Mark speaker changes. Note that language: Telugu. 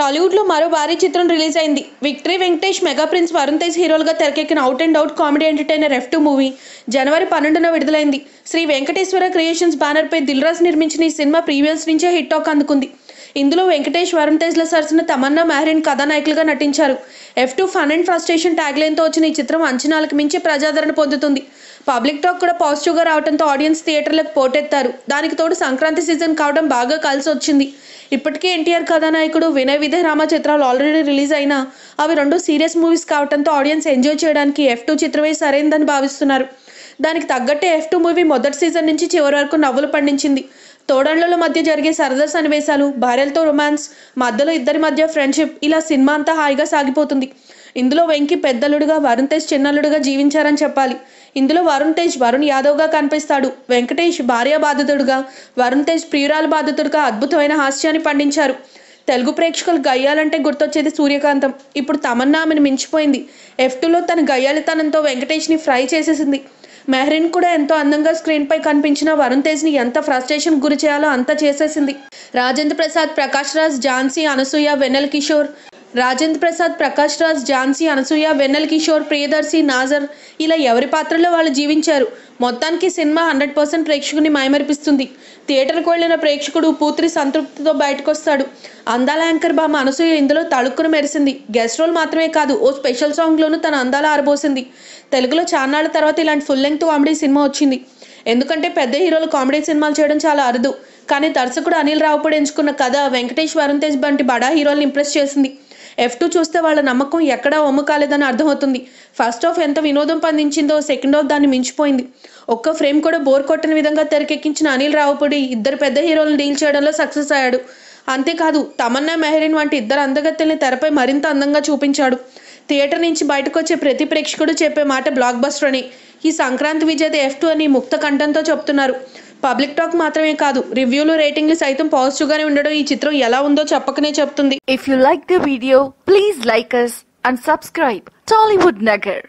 Speaker 1: టాలీవుడ్ లో మరో భారీ చిత్రం రిలీజ్ అయింది. Victory Venkatesh, mega prince Varun Tej హీరోలుగా తెరకెక్కిన out and out comedy entertainer F2 movie జనవరి 12న విడుదలైంది. శ్రీ వెంకటేశ్వర క్రియేషన్స్ బ్యానర్ పై దిల్ రాజు నిర్మించిన ఈ సినిమా ప్రీవియస్ నుంచే హిట్ టాక్ అందుకుంది. ఇందులో వెంకటేష్, వరుణ్ తేజ్ల సరసన తమన్నా, మెహరీన్ కథానాయకులుగా నటించారు. F2 fun and frustration tag లైన్తో వచ్చిన ఈ చిత్రం అంచనాలకు మించి ప్రజాదరణ పొందుతుంది. పబ్లిక్ టాక్ కూడా పాజిటివ్గా రావడంతో ఆడియన్స్ థియేటర్లకు పోటెత్తారు. దానికి తోడు సంక్రాంతి సీజన్ కావడం బాగా కలిసి వచ్చింది. ఇప్పటికే ఎన్టీఆర్ కథానాయకుడు, వినయ్ విధేయ రామ చిత్రాలు ఆల్రెడీ రిలీజ్ అయినా అవి రెండు సీరియస్ మూవీస్ కావడంతో ఆడియన్స్ ఎంజాయ్ చేయడానికి F2 చిత్రమే సరైనదని భావిస్తున్నారు. దానికి తగ్గట్టే F2 మూవీ మొదటి సీజన్ నుంచి చివరి వరకు నవ్వులు పండించింది. తోడళ్ల మధ్య జరిగే సరదా సన్నివేశాలు, భార్యలతో రొమాన్స్, మధ్యలో ఇద్దరి మధ్య ఫ్రెండ్షిప్, ఇలా సినిమా అంతా హాయిగా సాగిపోతుంది. ఇందులో వెంకీ పెద్దలుడుగా, వరుణ్ తేజ్ చిన్నల్లుడుగా జీవించారని చెప్పాలి. ఇందులో వరుణ్ తేజ్ వరుణ్ యాదవ్గా కనిపిస్తాడు. వెంకటేష్ భార్య బాధితుడుగా, వరుణ్ తేజ్ ప్రియురాలు బాధితుడుగా అద్భుతమైన హాస్యాన్ని పండించారు. తెలుగు ప్రేక్షకులు గయ్యాలంటే గుర్తొచ్చేది సూర్యకాంతం. ఇప్పుడు తమన్నా ఆమెను మించిపోయింది. F2లో తన గయ్యాలితనంతో వెంకటేష్ని ఫ్రై చేసేసింది. మెహరీన్ కూడా ఎంతో అందంగా స్క్రీన్ పై కనిపించిన వరుణ్ తేజ్ని ఎంత ఫ్రస్ట్రేషన్ గురి చేయాలో అంత చేసేసింది. రాజేంద్ర ప్రసాద్, ప్రకాష్ రాజ్, ఝాన్సీ, అనసూయ, వెన్నెల కిషోర్, ప్రియదర్శి, నాజర్, ఇలా ఎవరి పాత్రలో వాళ్ళు జీవించారు. మొత్తానికి సినిమా 100% ప్రేక్షకుని మైమరిపిస్తుంది. థియేటర్కు వెళ్లిన ప్రేక్షకుడు పూర్తి సంతృప్తితో బయటకొస్తాడు. అందాల యాంకర్ భామ అనసూయ ఇందులో తళుక్కును మెరిసింది. గెస్ట్ రోల్ మాత్రమే కాదు, ఓ స్పెషల్ సాంగ్లోనూ తన అందాల ఆరబోసింది. తెలుగులో చాన్నాళ్ల తర్వాత ఇలాంటి ఫుల్ లెంగ్త్ కామెడీ సినిమా వచ్చింది. ఎందుకంటే పెద్ద హీరోలు కామెడీ సినిమాలు చేయడం చాలా అరుదు. కానీ దర్శకుడు అనిల్ రావుపూడి ఎంచుకున్న కథ వెంకటేష్, వరుణ్ తేజ్ వంటి బడా హీరోలను ఇంప్రెస్ చేసింది. F2 చూస్తే వాళ్ళ నమ్మకం ఎక్కడా ఒమ్ము కాలేదని అర్థమవుతుంది. ఫస్ట్ హాఫ్ ఎంత వినోదం పండించిందో సెకండ్ హాఫ్ దాన్ని మించిపోయింది. ఒక్క ఫ్రేమ్ కూడా బోర్ కొట్టని విధంగా తెరకెక్కించిన అనిల్ రావుపూడి ఇద్దరు పెద్ద హీరోలను డీల్ చేయడంలో సక్సెస్ అయ్యాడు. అంతేకాదు తమన్నా, మెహరీన్ వంటి ఇద్దరు అందగత్తెల్ని తెరపై మరింత అందంగా చూపించాడు. థియేటర్ నుంచి బయటకు వచ్చే ప్రతి ప్రేక్షకుడు చెప్పే మాట బ్లాక్ బస్టర్ అని. ఈ సంక్రాంతి విజేత F2 అని ముక్త కంఠంతో చెప్తున్నారు. పబ్లిక్ టాక్ మాత్రమే కాదు, రివ్యూలు, రేటింగ్లు సైతం పాజిటివ్ గానే ఉండడం ఈ చిత్రం ఎలా ఉందో చెప్పకనే చెప్తుంది.
Speaker 2: If you like the video, please like us and subscribe Tollywood Nagar.